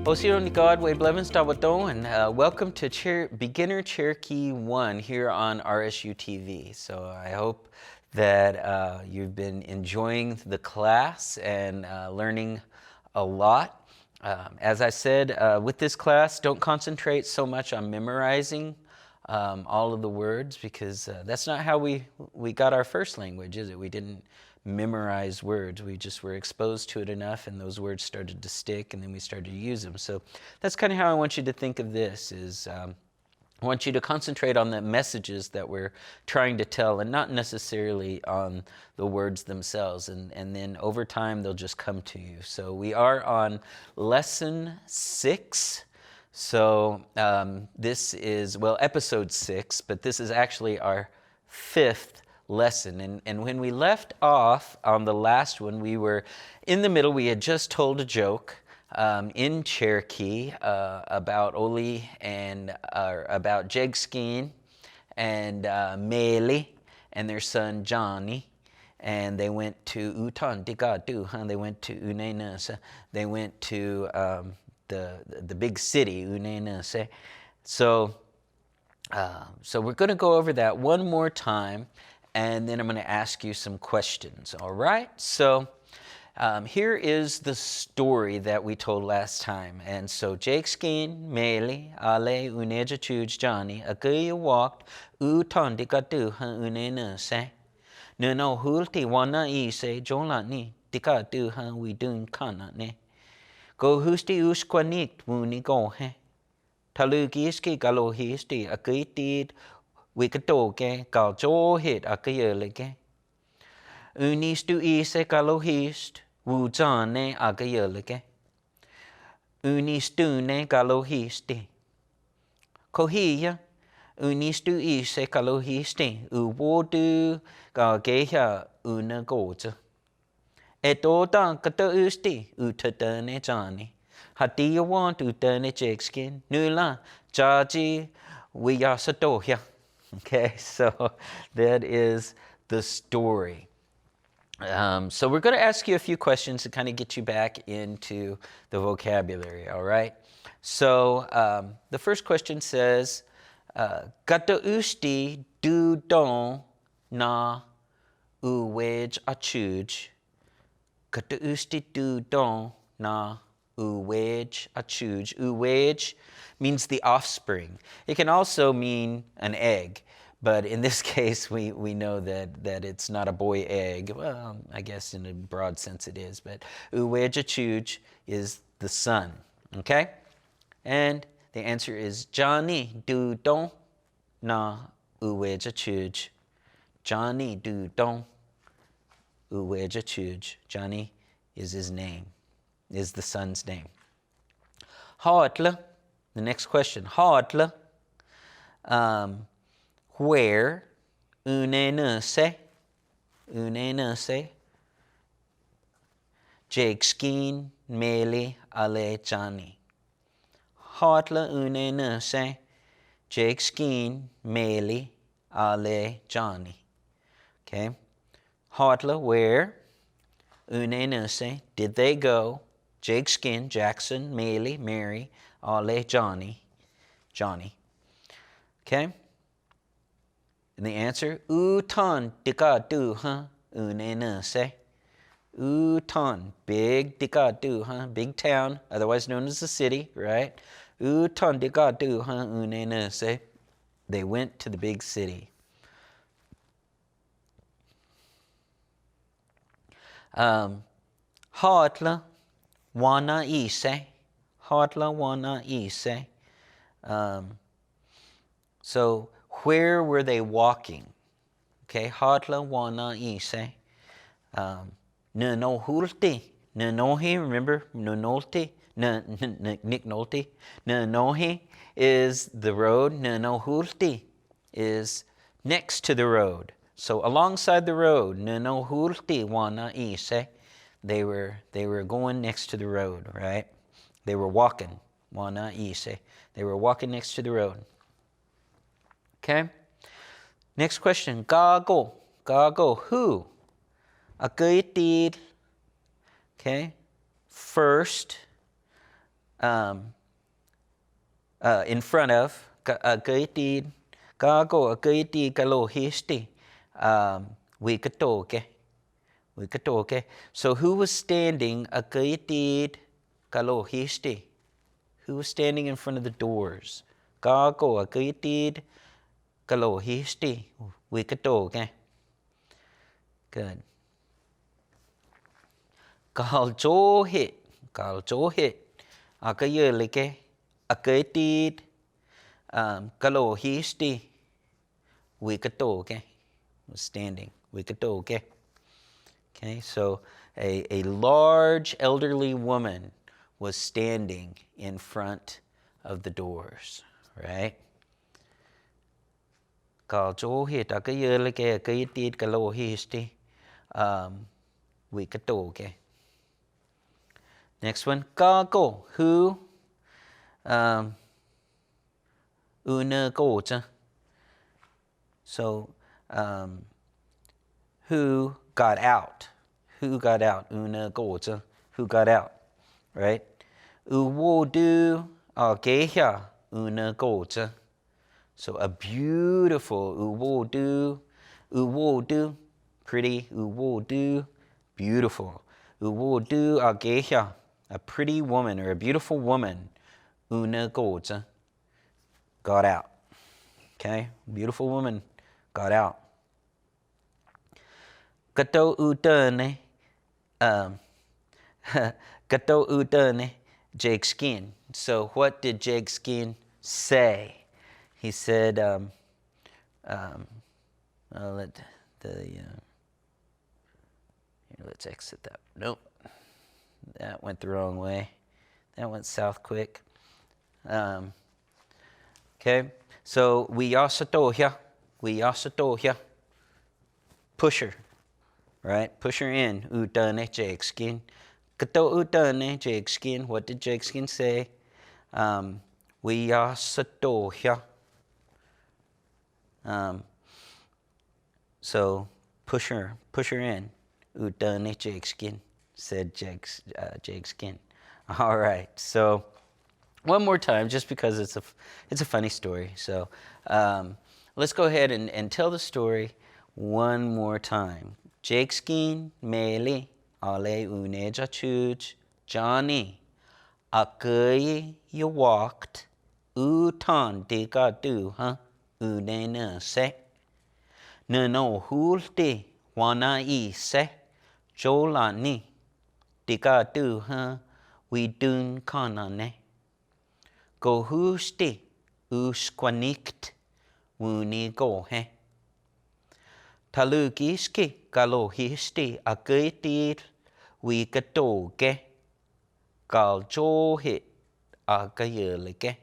Osiro ni Godway Blevins Dawato, and welcome to Beginner Cherokee 1 here on RSU TV. So I hope that you've been enjoying the class and learning a lot. As I said, with this class, don't concentrate so much on memorizing all of the words, because that's not how we got our first language, is it? We didn't memorize words. We just were exposed to it enough, and those words started to stick, and then we started to use them. So that's kind of how I want you to think of this, is I want you to concentrate on the messages that we're trying to tell, and not necessarily on the words themselves. And then over time, they'll just come to you. So we are on lesson 6. So this is, well, episode 6, but this is actually our 5th lesson. And when we left off on the last one, we were in the middle. We had just told a joke in Cherokee about Oli and about Jegskin and Mele and their son Johnny. And they went to Utan Digadu, they went to Unenus, they went to the big city, Unenus. So we're going to go over that one more time, and then I'm going to ask you some questions, all right? So here is the story that we told last time. And so Jegskin, Mele, Ale, Uneja Chuj, Johnny, Aguya walked, Utan Digadu, Unenus. No hulti wana ise, Jolani, Digadu, we doing kana ne. Go husti uskwanit wuni go he. Talugiski galohisti akitid wikatoge gal johit akayelege. Unistu ise galohist wujane agayelege. Unistune galohisti. Kohiya unistu ise galohisti uwodu galgeha unagoza. Etoda kata usti utatane Johnny. Hatiya want utane Jegskin. Nula jaji wiyasatoya. Okay, so that is the story. So we're going to ask you a few questions to kind of get you back into the vocabulary, all right? So the first question says, Gata usti du don na uwej achuj. Kata usti du don na uwej achuj. Uwej means the offspring. It can also mean an egg, but in this case we know that it's not a boy egg. Well, I guess in a broad sense it is, but uwej achuj is the son, okay? And the answer is Johnny du don na uwej achuj. Johnny du don uwej achuj. Johnny is his name, is the son's name. Haatla, the next question. Haatla, where unenuse, Jegskin, Mele, Ale, Johnny. Haatla unenuse, Jegskin, Mele, Ale, Johnny. Okay. Haatla, where? Unenuse, did they go? Jegskin, Jackson, Mele, Mary, Ale, Johnny. Okay? And the answer, Utan Dikadu, Unenuse. Utan, big Dikadu, big town, otherwise known as the city, right? Utan Dikadu, Unenuse. They went to the big city. Haatla wana ise. Haatla wana ise. So where were they walking? Okay, Haatla wana ise. Nanohulti. Nanohi, remember? Nanolti? Nick Nolte. Nanohi is the road. Nanohulti is next to the road. So alongside the road, Nanohulti wana ise. They were going next to the road, right? They were walking. Wana ise. They were walking next to the road. Okay? Next question. Gago. Gago. Who? Agaytid. Okay? First. in front of, Gaitid, Gago, Gaitid, Galo, Histi, Wikatoke. So who was standing, Gaitid, Galo, Histi? Who was standing in front of the doors? Gago, Gaitid, Galo, Histi, Wikatoke. Good. Galjohit, Akayelike, Akatid, Galohisti, Wikatoke, was standing, Wikatoke. Okay, so a large elderly woman was standing in front of the doors, right? Galjohit, Akayelike, Akatid, Galohisti, Wikatoke. Next one, Gago, who? Unagoja. So, who got out? Who got out? Unagoja. Who got out? Right? Uwodu ageha unagoja. So a beautiful uwodu, pretty, uwodu, beautiful. Uwodu ageha, a pretty woman or a beautiful woman, unagoja, got out. Okay, beautiful woman got out. Gato udane, gato udane, Jake Skin. So what did Jake Skin say? He said, let's exit that. Nope, that went the wrong way. That went south quick. Okay, so we also push her, right? Push her in. Udane Jake Skin. Kato udane Jake Skin. What did Jake Skin say? We also so push her in. Udane Jake Skin, said Jake Skin. All right, so one more time, just because it's a funny story. So let's go ahead and tell the story one more time. Jake Skin, Meli, Ale Uneja Chuj, Johnny, Akayi, you walked, Utan Dika do, huh? Unena se. No hulti, wana I se, Jolani, Dika do, huh? We dun kanane. Go husti, usquanikt, wuni go he. Talugiski, galohisti, agaitir, we gatoge, gal johit, agayelike.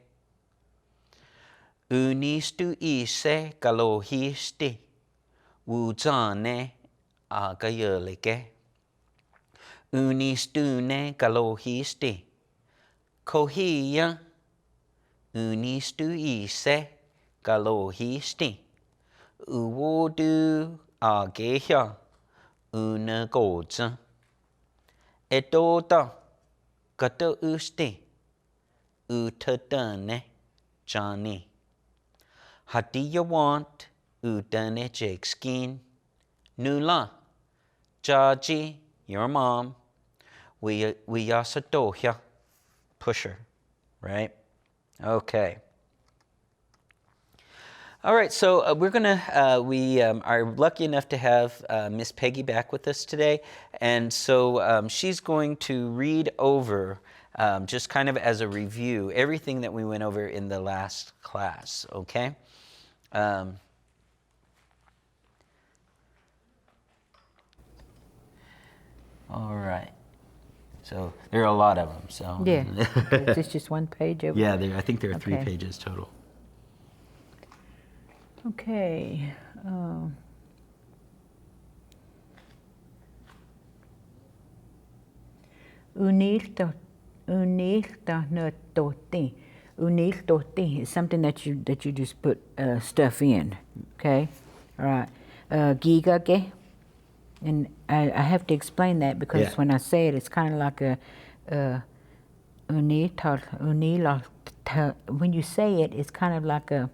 Unistu ise, galohisti, wuzane, agayelike. Unistune, galohisti, kohia. Unistu ise, galohisti, uwodu ageha, unagoza. Etota, gato usti, utadane, Johnny. What do you want? Udane Jake Skin. Nula, Jaji, your mom. We yasadohya, push her, right? Okay. All right, so we are lucky enough to have Miss Peggy back with us today. And so she's going to read over, just kind of as a review, everything that we went over in the last class, okay? All right. So there are a lot of them. So yeah, is this just one page? Yeah, I think there are 3 pages total. Okay. Unilta is something that you just put stuff in. Okay. All right. Gigage. And I have to explain that because when I say it, it's kind of like a When you say it, it's kind of like a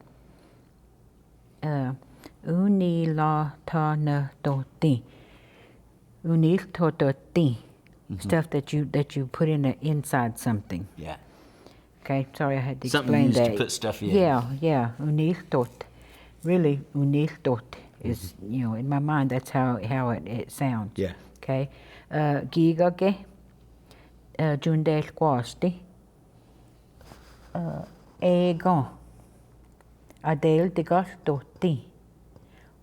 unilatanatoti. Uniltototi. Stuff that you put inside something. Yeah. Okay, sorry I had to Something explain used that. to put stuff in. Yeah. Uniltot. Really, uniltot is, in my mind, that's how it sounds. Yeah. Okay. Gigage. Jundel quasti. Ego. Adel digaltoti.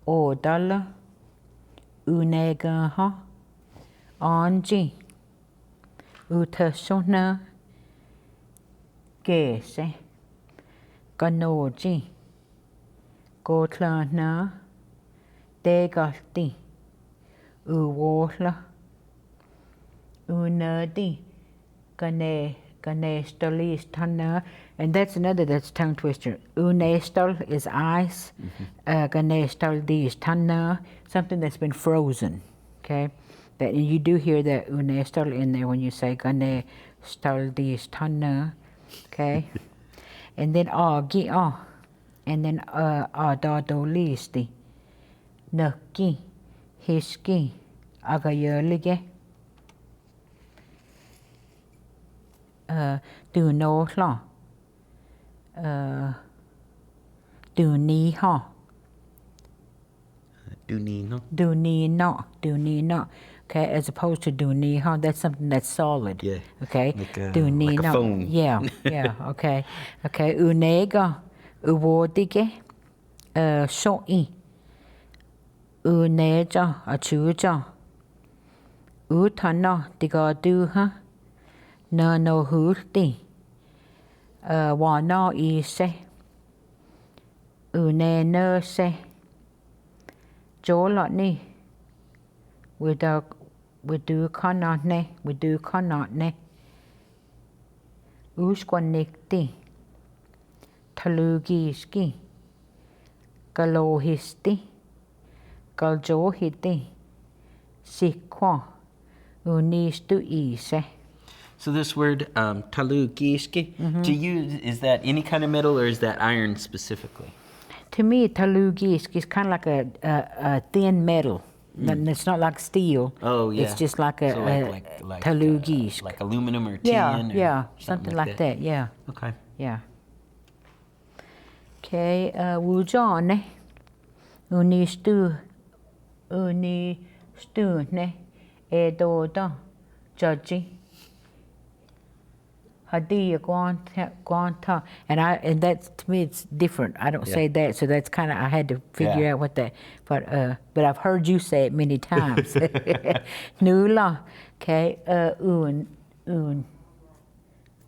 Odala. Unegaha. Anji. Utasona. Gese. Ganoji. Gotlana. Degalti. Uwola. Unadi. Gane Stolistana. And that's another that's tongue twister. Unestol is ice. Gane Stolistana. Something that's been frozen. Okay? And you do hear that unestol in there when you say Gane Stolistana. Okay? And then agi and then adadolisti. Nuki. Hiski. Agayolige. Du no la. Du ni ha. Do Nino. Do ni no. Do ni no. Okay, as opposed to do ni ha, that's something that's solid. Yeah. Okay. Like Do ni like a no. phone. Yeah. Okay. Okay. Unega. Uwodige. Shoi. Uneja. Achuja. Utana. Diga duha. No hulti. Wana ise. Une nurse. Jolani. We do kanane. Uskwanikti. Talugiski. Galohisti. Galjohiti. Sikwa. Unistu ise. So this word talugiski, to you, is that any kind of metal or is that iron specifically? To me, talugiski is kind of like a thin metal. It's not like steel. Oh, yeah. It's just like So talugisk. like aluminum or tin? Yeah, or something like that. Yeah. Okay. Yeah. Okay, wujane. Unistune. Edoda. Judgy. Hadia guanta. And that's, to me, it's different. I don't say that, so that's kind of, I had to figure out what that, but I've heard you say it many times. Nula. Okay,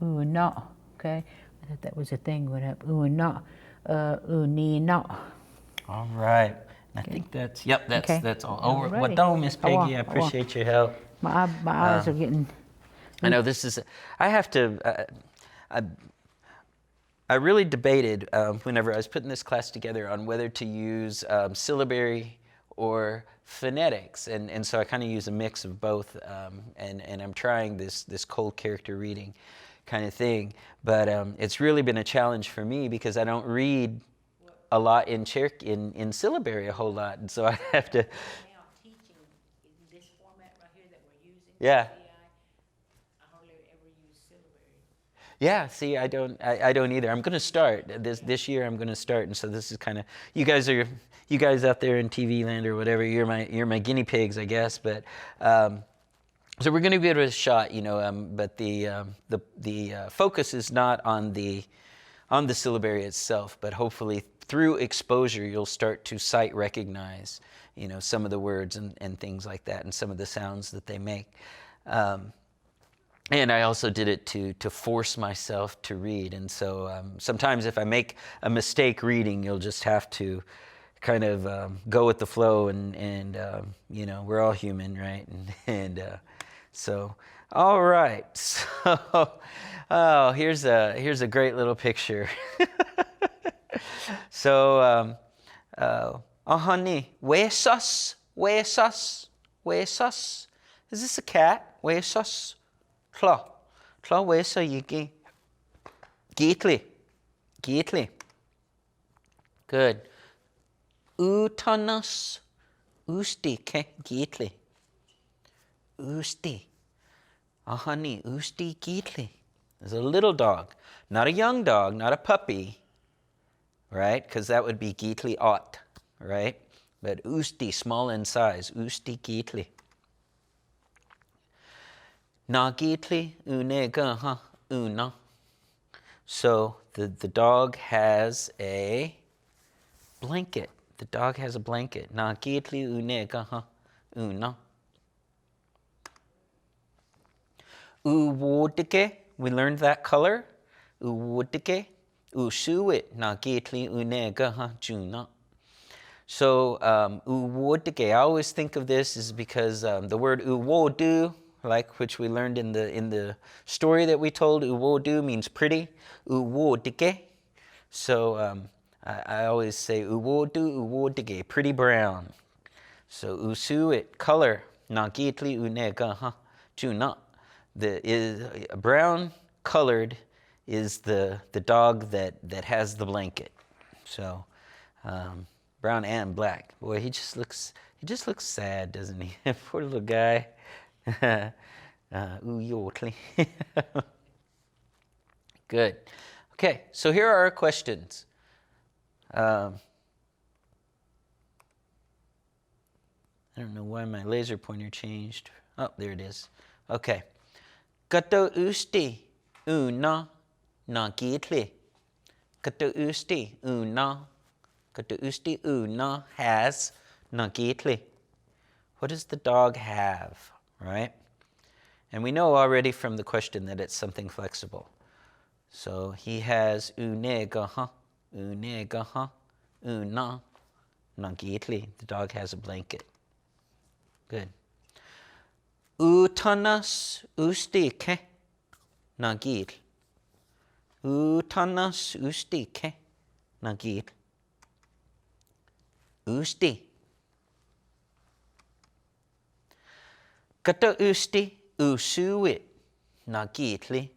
no. Okay, I thought that was a thing. What up? No. Unino. All right. I think that's all over. Alrighty. Well, Miss Peggy, I appreciate your help. My eyes are getting... I know this is, I have to, I really debated whenever I was putting this class together on whether to use syllabary or phonetics. And so I kind of use a mix of both. And I'm trying this cold character reading kind of thing. But it's really been a challenge for me because I don't read a lot in Cherokee, in syllabary a whole lot. And so I have to... Now teaching in this format right here that we're using. Yeah. Yeah, see, I don't either. I'm going to start this year. I'm going to start, and so this is kind of you guys out there in TV land or whatever. You're my guinea pigs, I guess. But so we're going to give it a shot, But the focus is not on the syllabary itself, but hopefully through exposure you'll start to sight recognize, some of the words and things like that, and some of the sounds that they make. And I also did it to force myself to read. And so sometimes if I make a mistake reading, you'll just have to kind of go with the flow. And we're all human, right? And so, all right. So, here's a great little picture. So, honey, wesos. Is this a cat? Wesos. Tla. Tla wesa yiki. Geetli. Geetli. Good. Utanas. Usti ke geetli. Usti. Ahani usti geetli. There's a little dog. Not a young dog, not a puppy, right? Because that would be geetli ot, right? But usti, small in size. Usti geetli. Na geetli unega ha una. So the dog has a blanket. The dog has a blanket. Na geetli unega ha una. Uwodike, we learned that color. Uwodike. Usuit na geetli unega ha juna. So uwodike, I always think of this is because the word uwodu, like which we learned in the story that we told, uwodu means pretty. Uwodike. So I always say uwodu, uwodike, pretty brown. So usuit, color, na geetli unega ha juna. Brown colored is the dog that has the blanket. So brown and black. Boy, he just looks sad, doesn't he? Poor little guy. Good. Okay, so here are our questions. I don't know why my laser pointer changed. Oh, there it is. Okay. Kato usti una na geetli. Kato usti una. Kato usti una has na geetli. What does the dog have, right? And we know already from the question that it's something flexible. So he has unegaha, unegaha, una na geetli. The dog has a blanket. Good. Utanas ustike nagil. Utanas ustike nagil. Usti. Kata usti usuit nagitli.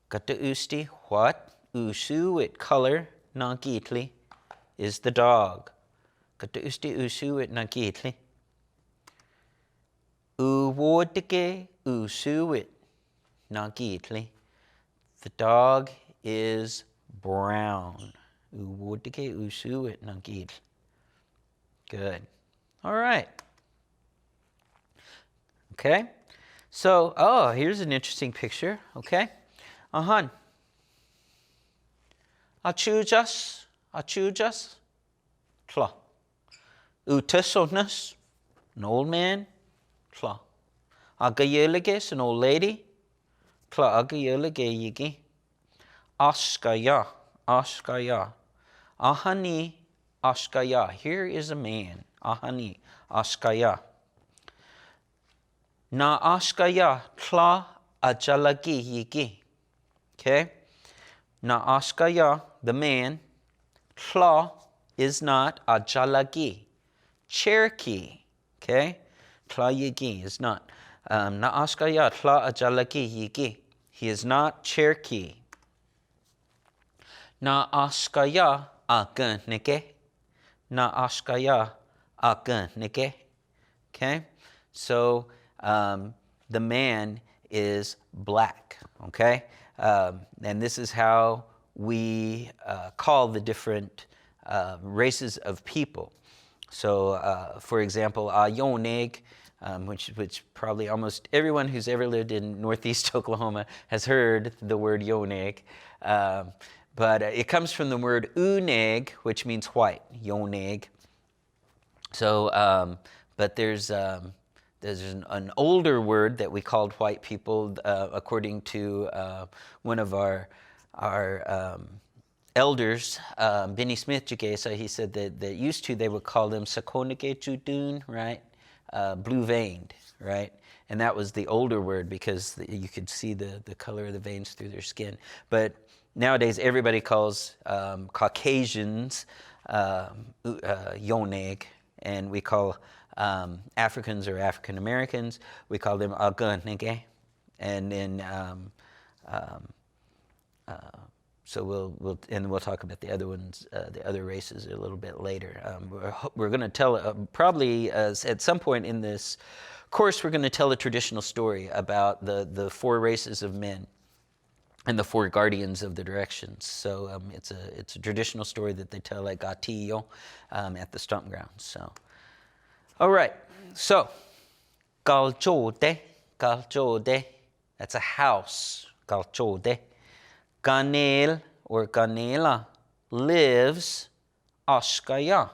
Kata usti what? Usuit color nagitli is the dog. Kata usti usuit nagitli. Uwodike usuit nagitli. The dog is brown. Uwodike usuit nagitli. Good. All right. Okay. So, here's an interesting picture. Okay. Ahan. Achujas. Tla. Utesonas. An old man. Tla. Agayeliges, an old lady. Tla agayelege yigi. Askaya. Ahani askaya. Here is a man. Ahani askaya. Na askaya tla ajalagi yigi. Okay? Na askaya, the man. Tla is not ajalagi. Cherokee. Okay? Tla yigi is not. Na askaya tla ajalagi yigi. He is not Cherokee. Na askaya aganike. Na askaya aganike. Okay? So the man is black. Okay? And this is how we call the different races of people. So, for example, Yoneg, which probably almost everyone who's ever lived in northeast Oklahoma has heard the word Yoneg. But it comes from the word uneg, which means white, Yoneg. So, but there's an older word that we called white people, according to one of our elders, Benny Smith Jagesa. He said that used to they would call them Sakonike Judun, right? Blue-veined, right? And that was the older word because you could see the color of the veins through their skin. But nowadays everybody calls Caucasians Yoneg, and we call Africans or African Americans, we call them Agunege. And then So we'll talk about the other ones, the other races a little bit later. We're going to tell probably at some point in this course we're going to tell a traditional story about the four races of men and the four guardians of the directions. So it's a traditional story that they tell at Gatillo at the stomping grounds. So, all right. So, Galchode, that's a house. Galchode. Ganel or Ganela lives Ashkaya.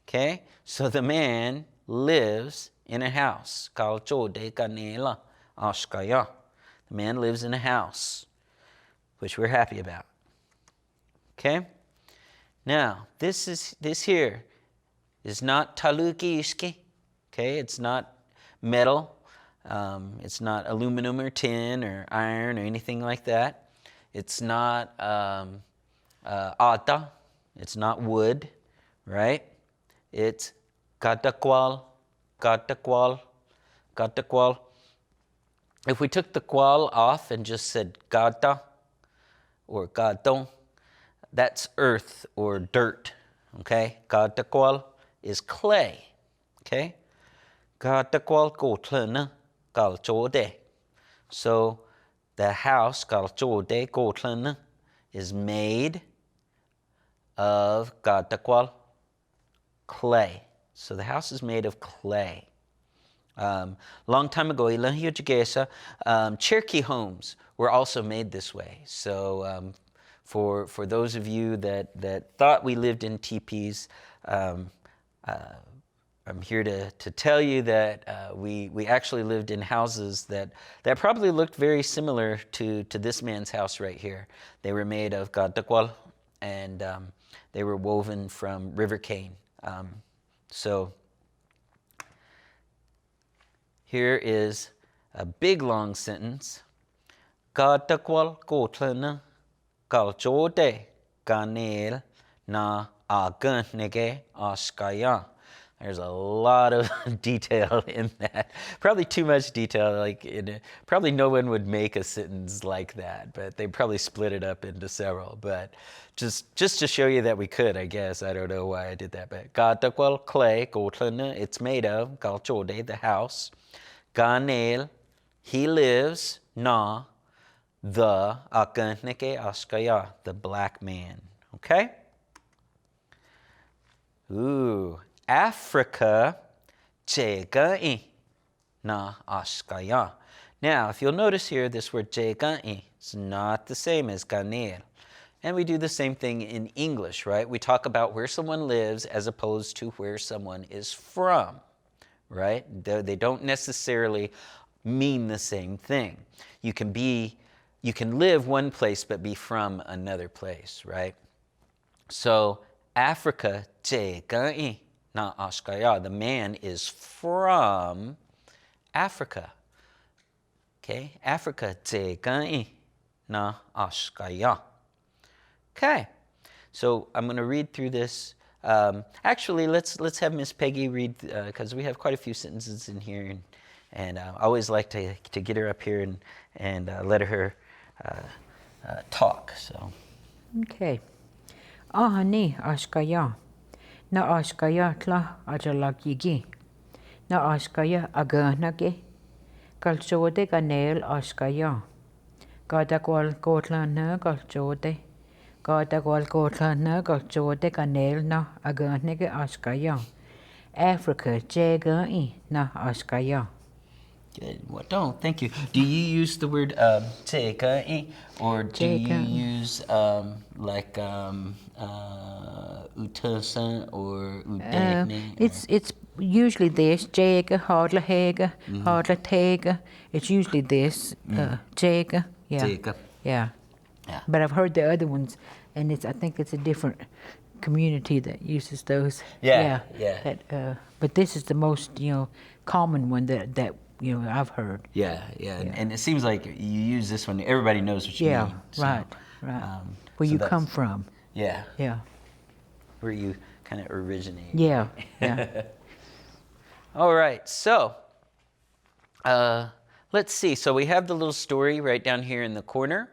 Okay, so the man lives in a house. Galchode Ganela Ashkaya. The man lives in a house, which we're happy about. Okay? Now, this here is not taluki ishki. Okay, it's not metal. It's not aluminum or tin or iron or anything like that. It's not ata. It's not wood, right? It's katakwal. If we took the kwal off and just said gata or gato, that's earth or dirt, okay? Katakwal is clay, okay? Katakwal kotlana kalchode. So the house, kalchode kotlana, is made of katakwal, clay. So the house is made of clay. Long time ago, Cherokee homes were also made this way. So for those of you that thought we lived in teepees, I'm here to tell you that we actually lived in houses that probably looked very similar to this man's house right here. They were made of katakwal, and they were woven from river cane. So here is a big long sentence. Katakwal kotlana kalchode ganel na agan nege askaya. There's a lot of detail in that. Probably too much detail. Probably no one would make a sentence like that, but they probably split it up into several. But just to show you that we could, I guess. I don't know why I did that. But Gatakwal clay, gotlana, it's made of. Galchode, the house. Ganel, he lives. Na, the. Akantneke askaya, the black man. Okay? Ooh. Africa, Chegai na Ashkaya. Now, if you'll notice here, this word Chegai is not the same as Ganel. And we do the same thing in English, right? We talk about where someone lives as opposed to where someone is from, right? They don't necessarily mean the same thing. You can live one place but be from another place, right? So, Africa, Chegai. Na Ashkaya, the man is from Africa. Okay, Africa, Tsegai na Ashkaya. Okay, so I'm going to read through this. Actually, let's have Miss Peggy read, because we have quite a few sentences in here, and I always like to get her up here and let her talk. So. Okay. Ahani Ashkaya. Na Ashkaya tla ajalagigi. Na Ashkaya aganage. Kalchode ganel Ashkaya. Gadakwal kotlana kalchode. Gadakwal kotlana kalchode ganel na aganage Ashkaya. Africa jegai na Ashkaya. Good. Well, thank you. Do you use the word tekai, or do you use utasan or udehne? It's usually this jega, hardla hega, hardla tega. It's usually this jega. Yeah. Jega. Yeah. Yeah. But I've heard the other ones, and I think it's a different community that uses those. Yeah. But this is the most common one that I've heard. Yeah. And it seems like you use this one. Everybody knows what you mean. So, right. Where you come from. Yeah. Yeah. Where you kind of originate. Yeah. All right. So, let's see. So we have the little story right down here in the corner,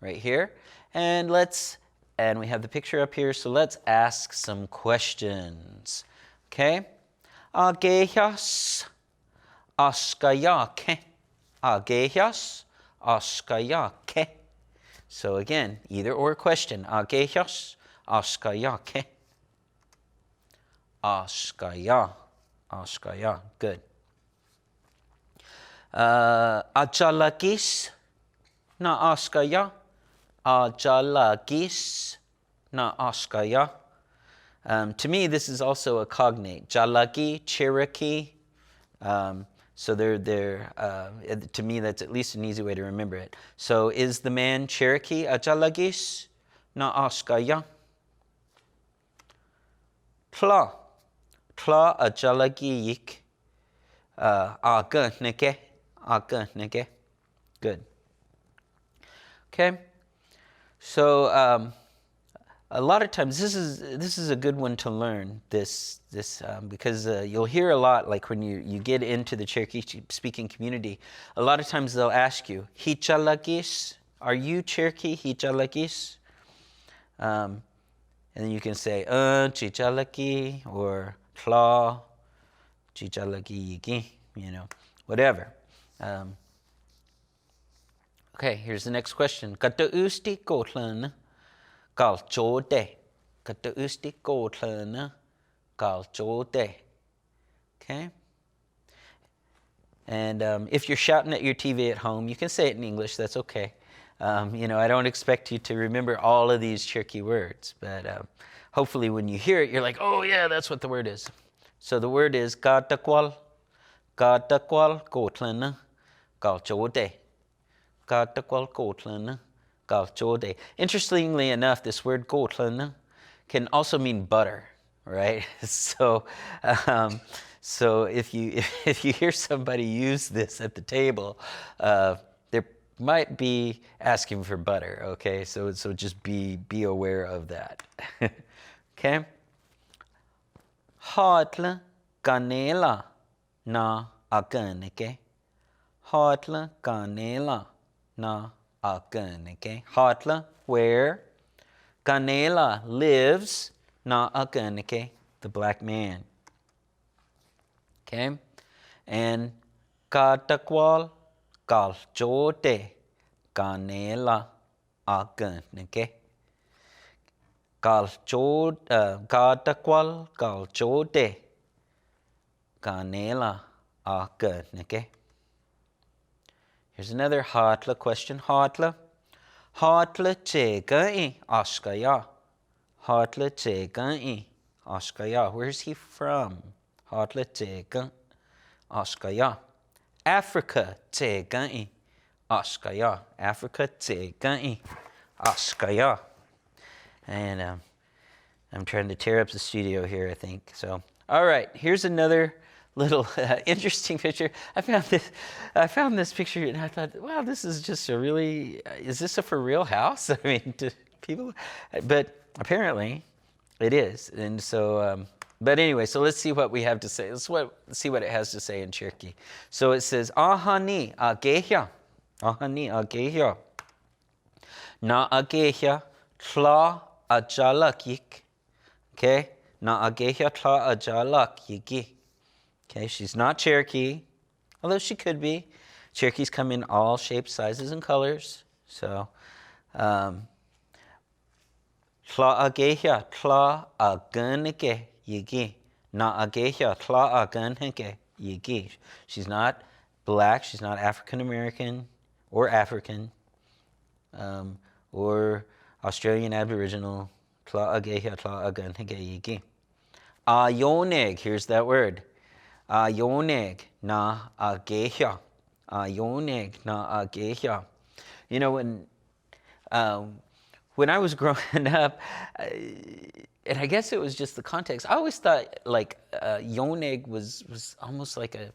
right here. And we have the picture up here, so let's ask some questions. Okay? Agehias askayake. Agehias askayake. So again, either or question. Agehias askayake. Askaya. Askaya. Good. Ajalagis na askaya. Ajalagis na askaya. To me, this is also a cognate. Jalagi, Cherokee. So to me, that's at least an easy way to remember it. So is the man Cherokee? Ajalagis na askaya. Tla. Tla ajalagiyik. Aganeke. Aganeke. Good. Okay. So a lot of times this is a good one to learn this because you'll hear a lot, like when you get into the Cherokee speaking community, a lot of times they'll ask you, Hichalagis, are you Cherokee? Hichalagis? And then you can say, Chichalaki, or Tla, Chichalaki Yiki, whatever. Okay, here's the next question. Kata usti kotlan kal chode. Kata usti kotlan kal chode. Okay? And if you're shouting at your TV at home, you can say it in English, that's okay. I don't expect you to remember all of these Cherokee words, but hopefully when you hear it, you're like, oh yeah, that's what the word is. So the word is katakwal kotlan kal chode. Interestingly enough, this word kotlan can also mean butter, right? So if you hear somebody use this at the table, they might be asking for butter. Okay, so just be aware of that. Okay. Hatla canela na akaneke. Hatla canela na akaneke. Hatla, where? Canela lives, na akaneke, the black man. Okay? And katakwal kalchote canela akaneke. Katakwal kalchote canela akaneke. Here's another Hatla question. Hatla chegai askaya. Hatla chegai askaya. Where's he from? Hatla chegai askaya. Africa chegai askaya. Africa chegai askaya. And I'm trying to tear up the studio here, I think. So, all right, here's another little interesting picture. I found this picture and I thought, wow, this is just is this a for real house? I mean, do people? But apparently it is. And so, but anyway, so let's see what we have to say. Let's see what it has to say in Cherokee. So it says, Ahani agehya. Ahani agehya. Na agehya tla ajalakik. Okay? Na agehya tla ajalakiki. Okay, she's not Cherokee, although she could be. Cherokees come in all shapes, sizes, and colors. So, tla agehya, tla aganike yigi. Na agehya, tla aganike yigi. She's not black, she's not African American or African or Australian Aboriginal. Tla agehya, tla aganike yigi. Ayoneg, here's that word. Ayoneg na agehya. Ayoneg na agehya. When I was growing up, and I guess it was just the context, I always thought like yoneg was almost like a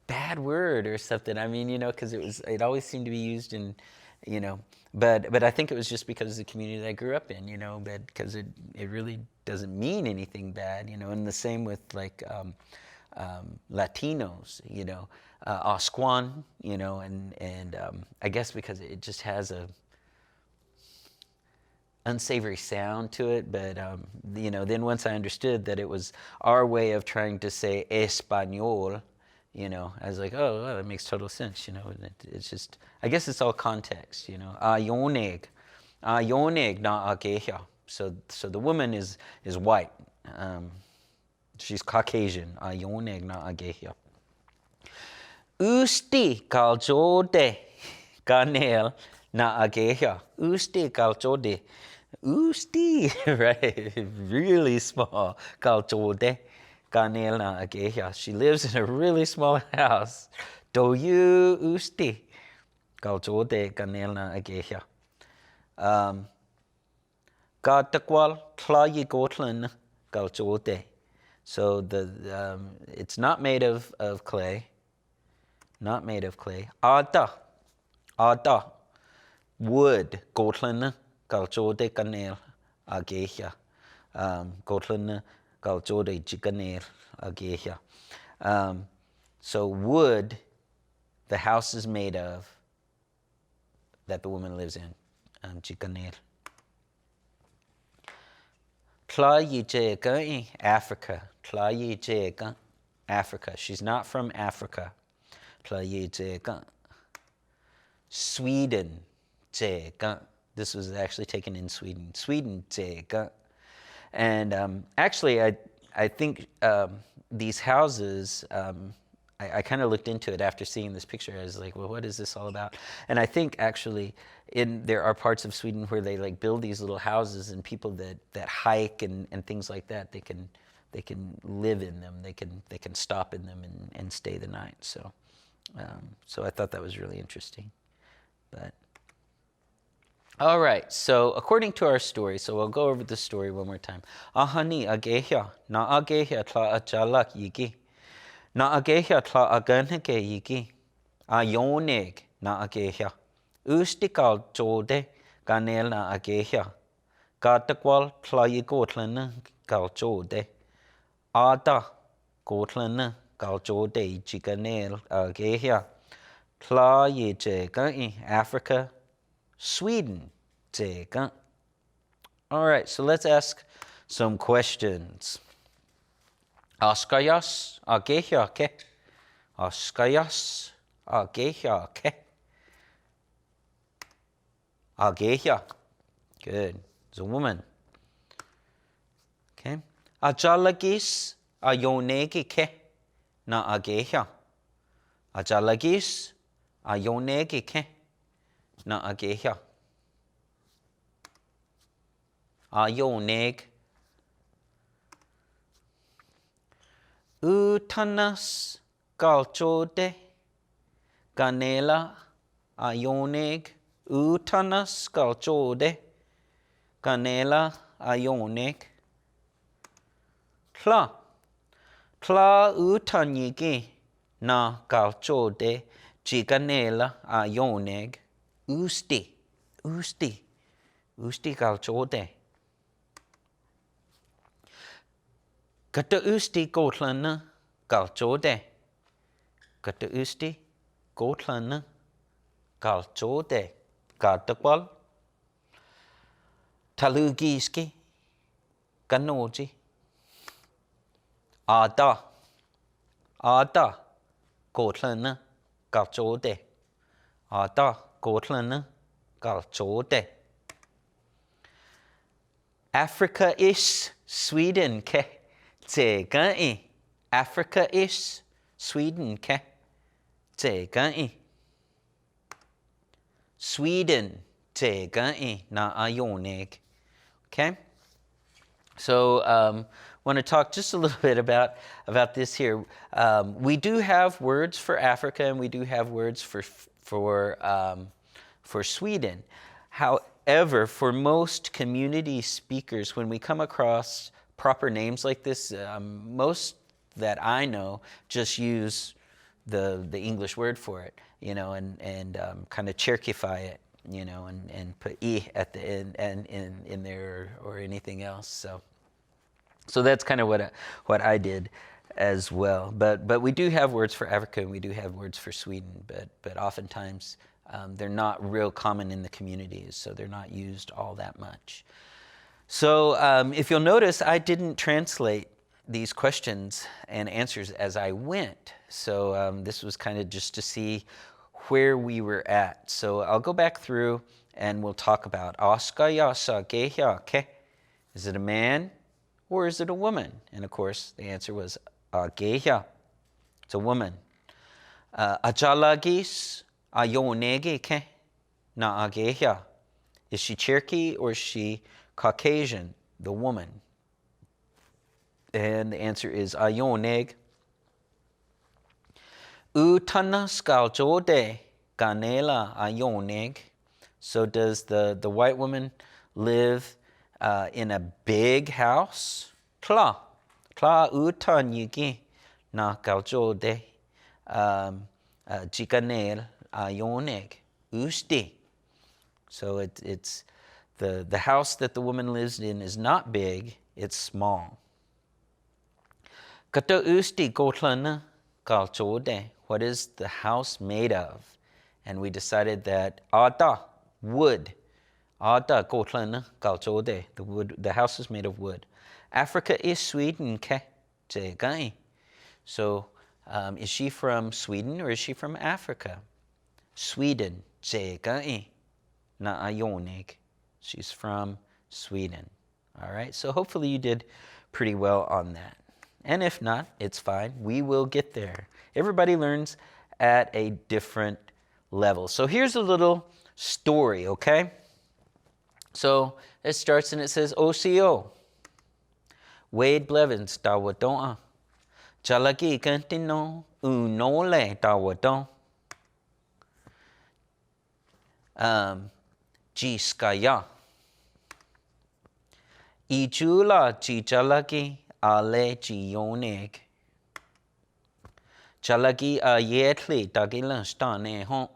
bad word or something. I mean, because it always seemed to be used in, but I think it was just because of the community that I grew up in, because it really doesn't mean anything bad, and the same with like Latinos, Osquan, and I guess because it just has a unsavory sound to it, but then once I understood that it was our way of trying to say español, I was like, oh, well, that makes total sense, it's just, I guess it's all context, Ayonig na ageha. So the woman is white, she's Caucasian, Ayonig na ageha. Usti kaljode ganel na ageha. Usti kaljode. Usti, right? Really small. Kaljode ganel na ageha. She lives in a really small house. Do you usti kaljode ganel na ageha. Gatakwal tlayi gotlan kaljode. So it's not made of clay. Not made of clay. Ada, wood. Gotlan kaljode ganel ageha. Gotlan kaljode jiganel ageha. So wood, the house is made of, that the woman lives in. Jiganel. Tla Africa. Tla Africa. She's not from Africa. Sweden. This was actually taken in Sweden. Sweden. And actually, I think these houses, I kind of looked into it after seeing this picture. I was like, well, what is this all about? And I think actually there are parts of Sweden where they like build these little houses, and people that hike and things like that, they can live in them. They can stop in them and stay the night. So I thought that was really interesting. But all right, so according to our story, so we'll go over the story one more time. Ahani ageha na ageha tla ajalak yigi. Na ageha tla aganhake yigi. Ayonig na ageha. Ustikal jode ganel na ageha. Gatakwal tla yigotlan gal jode. Ada gotlan gal jode jiganel ageha. Tla yije Africa. Sweden. All right, so let's ask some questions. Askayas ageha ke. Askayas ageha ke. Ageha. Good. It's a woman. Okay. Ajalagis ayonegi ke na ageha. Ajalagis ayonegi ke na ageha. Ayoneg. Utanas galchode ganela ayoneg. Utanas galchode ganela ayoneg. Tla utanyigi na galchode jiganela ayoneg. Usti galchode. Kata usti gotlana galchode. Kata usti gotlana galchode. Gatakwal. Talugiski. Ganoji. Ada gotlana galchode. Ada gotlana galchode. Africa is Sweden ke. Africa is Sweden ke. Sweden na ayoneg. Okay? So want to talk just a little bit about this here. We do have words for Africa, and we do have words for Sweden. However, for most community speakers, when we come across proper names like this, most that I know just use the English word for it, and kind of Cherokeeify it, and put "e" at the end and in there or anything else. So that's kind of what I did as well. But we do have words for Africa and we do have words for Sweden, but oftentimes they're not real common in the communities, so they're not used all that much. So if you'll notice, I didn't translate these questions and answers as I went. So this was kind of just to see where we were at. So I'll go back through and we'll talk about is it a man or is it a woman? And of course, the answer was Agehya. It's a woman. Ajalagis ayonege ke na Agehya. Is she Cherokee or is she Caucasian, the woman? And the answer is ayoneg. Utana skaljode ganela ayoneg. So does the white woman live in a big house? Tla utanyigi na galjode jiganel ayoneg usti. So it's the house that the woman lives in is not big, it's small. Kato usti gotlana galjode. What is the house made of? And we decided that ada, wood. Ada gotlana galjode. The house is made of wood. Africa is Sweden ke jegai. So is she from Sweden or is she from Africa? Sweden jegai na ayoneg. She's from Sweden. All right, so hopefully you did pretty well on that. And if not, it's fine. We will get there. Everybody learns at a different level. So here's a little story, okay? So it starts and it says, OCO. Wade Blevins, Dawadon. Jalagi Gantino, Unole, Dawadon. Jiskaya. Ijula Jijalagi Ale Jioneg. Jalagi Ayetli Dagilan Stane Hon.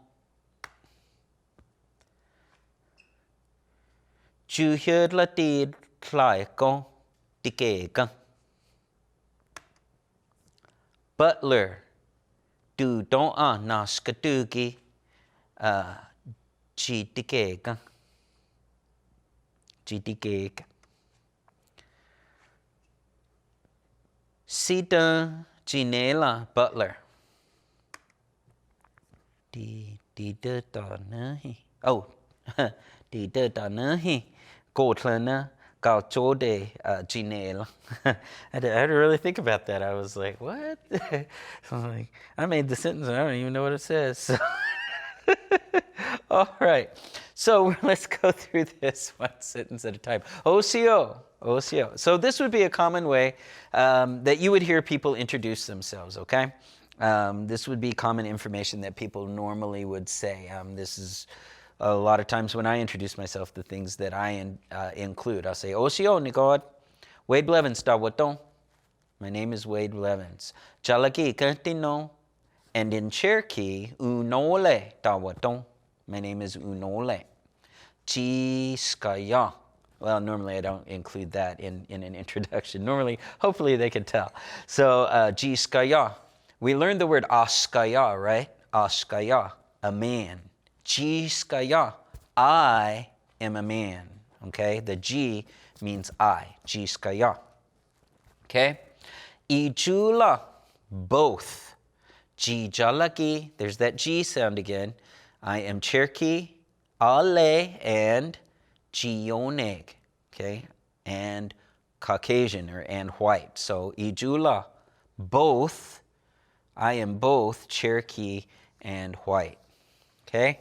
Juhudla Did Tlaiko Digega. Butler Du Don Naskadugi Jidigega. Jidigega. Sida Ginela Butler. Di da da nahi. Oh, di da da nahi. Gotlana Galjode Ginela. I had to really think about that. I was like, what? So I'm like, I made the sentence and I don't even know what it says. So all right. So let's go through this one sentence at a time. OCO. So this would be a common way that you would hear people introduce themselves, okay? This would be common information that people normally would say. This is a lot of times when I introduce myself, the things that I include. I'll say, OCO, Nicod. Wade Blevins, Dawaton. My name is Wade Blevins. Jalaki Kantino. And in Cherokee, Unole, Dawaton. My name is Unole. Jiskaya. Well, normally I don't include that in an introduction. Normally, hopefully they can tell. So, Jiskaya. We learned the word askaya, right? Askaya, a man. Jiskaya, I am a man. Okay? The G means I. Jiskaya. Okay? Ijula, both. Jijalaki, there's that G sound again. I am Cherokee, Ale, and Gioneg, okay, and Caucasian and white. So Ijula, both. I am both Cherokee and white. Okay?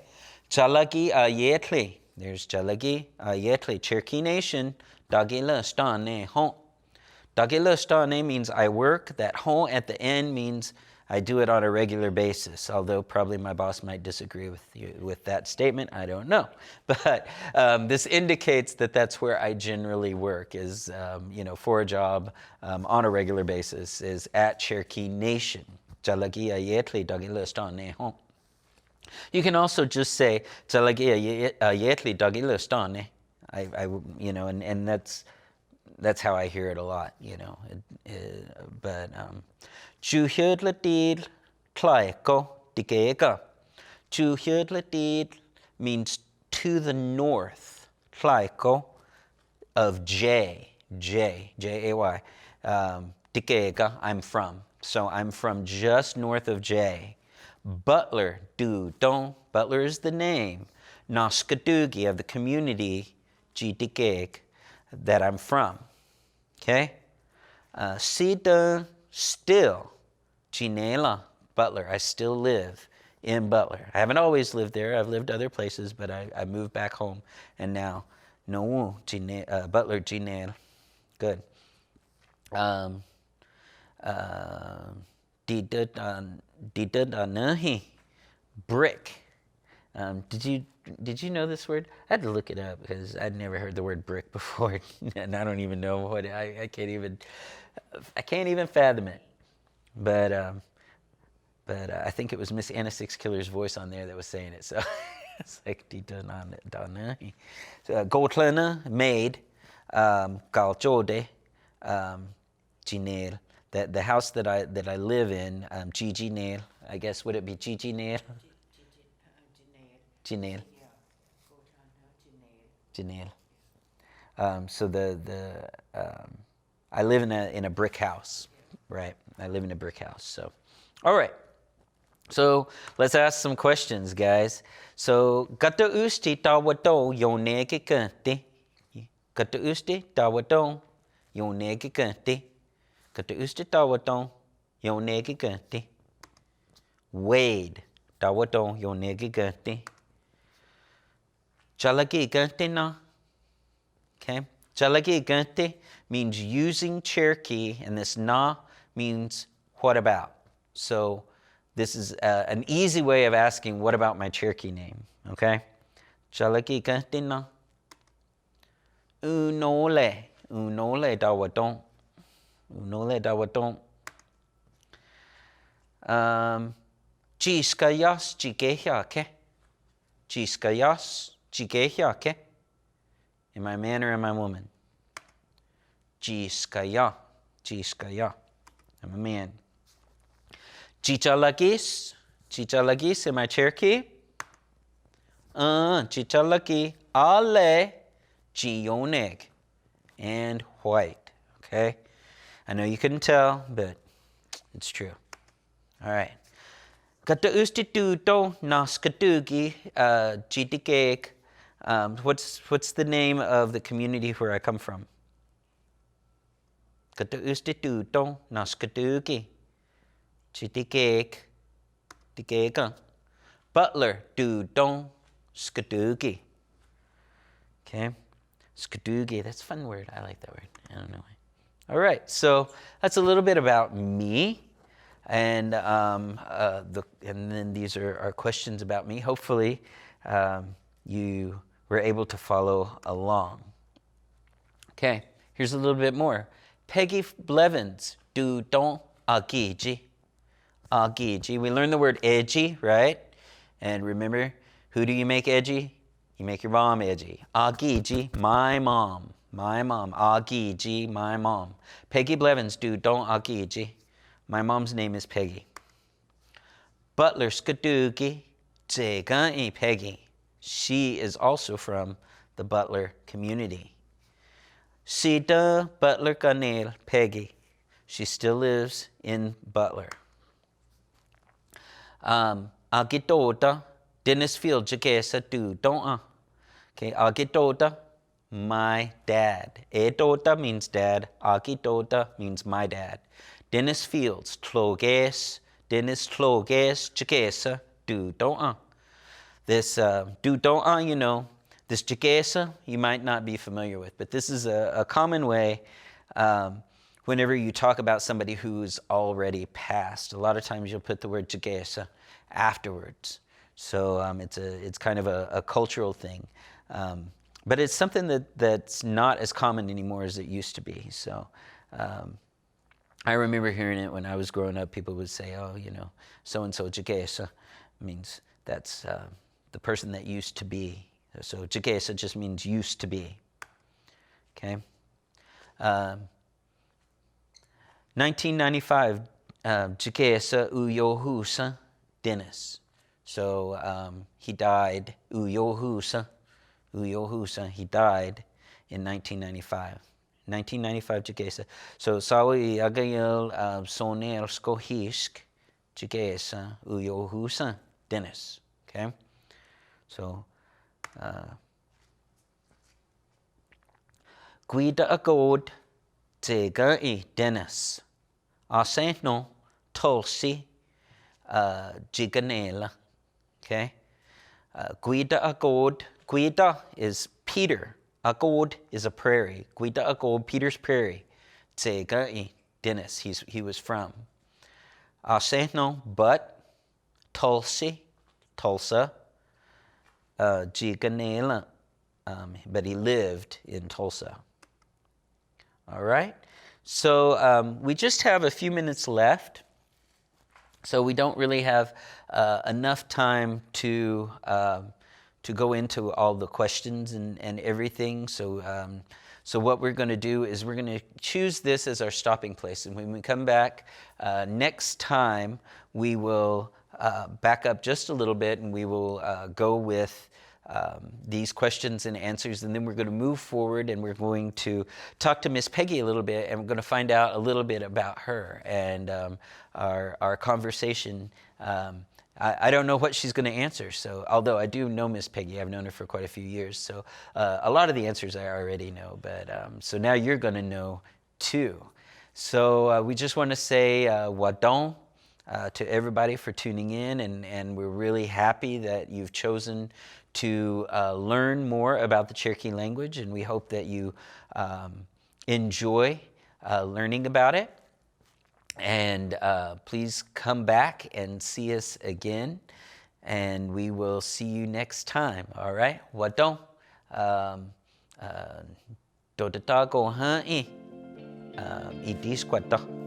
Jalagi Ayetli. There's Jalagi Ayetli. Cherokee Nation. Dagila Stane Hon. Dagila Stane means I work. That Hon at the end means I do it on a regular basis, although probably my boss might disagree with that statement. I don't know. But this indicates that that's where I generally work, is, for a job on a regular basis, is at Cherokee Nation. You can also just say, and that's how I hear it a lot, but Juhudladid Tlaiko Dikega. Juhudladid means to the north. Tlaiko of J-A-Y. Dikega, I'm from. So I'm from just north of J. Butler, Butler is the name. Noskadugi of the community, Dikeg, that I'm from. Okay? Sida, still. Ginela, Butler. I still live in Butler. I haven't always lived there. I've lived other places, but I moved back home. And now, no, Butler, Ginela. Good. Brick. Did you know this word? I had to look it up because I'd never heard the word brick before, and I don't even know what I can't even fathom it. But I think it was Miss Anna Six Killer's voice on there that was saying it. So it's like Gotlana made Galchode Ginel. That the house that I live in, Gigi Nail. I guess would it be Gigi Nail? Ginel. Ginel. So I live in a brick house, right? I live in a brick house. So, all right. So let's ask some questions, guys. So kata usti tawato yonege kante. Kata usti tawato yonege kante. Kata usti tawato yonege kante. Wade tawato yonege kante. Chalaki kante na. Okay. Chalaki kante means using Cherokee, and this na means what about. So this is an easy way of asking, what about my Cherokee name? Okay? Chalaki kante na. Unole dawaton. Unole dawaton. Chiskayas chikehyake. Chiskayas chikehyake. Am I a man or am I a woman? Chiskaya. Chiskaya. I'm a man. Chichalakis. Chichalakis. Am I Cherokee? Chichalaki. Ale. Chioneg. And white. Okay? I know you couldn't tell, but it's true. All right. Kata ustituto naskatugi jitikek. What's the name of the community where I come from? Kata ustituto naskatugi jitikek tikeka. Butler dudon skadugi. Okay, skadugi. That's a fun word. I like that word. I don't know why. All right, so that's a little bit about me, and then these are questions about me. Hopefully, you were able to follow along. Okay, here's a little bit more. Peggy Blevins, do don't agiji. Agiji. We learned the word edgy, right? And remember, who do you make edgy? You make your mom edgy. Agiji, my mom. My mom. Agiji, my mom. Peggy Blevins, do don't agiji. My mom's name is Peggy. Butler Skadugi, Zegai Peggy. She is also from the Butler community. Sita Butler Kanel Peggy. She still lives in Butler. Agitota Dennis Field Jakesa do don't. Okay, Agitota, my dad. Edota means dad. Agitota means my dad. Dennis Fields Tloges. Dennis Tloges Jakesa do don't. This do don't, this jigesa you might not be familiar with, but this is a common way whenever you talk about somebody who's already passed. A lot of times you'll put the word jigesa afterwards. So it's kind of a cultural thing. But it's something that's not as common anymore as it used to be. So I remember hearing it when I was growing up. People would say, oh, so-and-so jigesa means that's the person that used to be. So jigesa just means used to be. Okay. 1995, Jikesa Uyohusa Dennis. So he died, Uyohusa, he died in 1995. 1995 Jikesa. So Sawi Agayel Soner Skohisk Jikesa Uyohusa Dennis. Okay? So Guida Agod Tega E Dennis. Aseno Tulsi Jiganela. Okay? Guida Agod. Guida is Peter. Agod is a prairie. Guida Agod, Peter's prairie. Tsegai Dennis, he was from. Aseno, but Tulsi, Tulsa, Jiganela, but he lived in Tulsa. All right? So we just have a few minutes left. So we don't really have enough time to go into all the questions and everything. So so what we're going to do is we're going to choose this as our stopping place. And when we come back next time, we will back up just a little bit and we will go with these questions and answers, and then we're going to move forward and we're going to talk to Miss Peggy a little bit, and we're going to find out a little bit about her and our conversation. I don't know what she's going to answer, so although I do know Miss Peggy, I've known her for quite a few years, so a lot of the answers I already know, but so now you're going to know too. So we just want to say wadon to everybody for tuning in, and we're really happy that you've chosen to learn more about the Cherokee language, and we hope that you enjoy learning about it. And please come back and see us again, and we will see you next time. All right? Wadon. Dodata go ha'i. Idis kwata.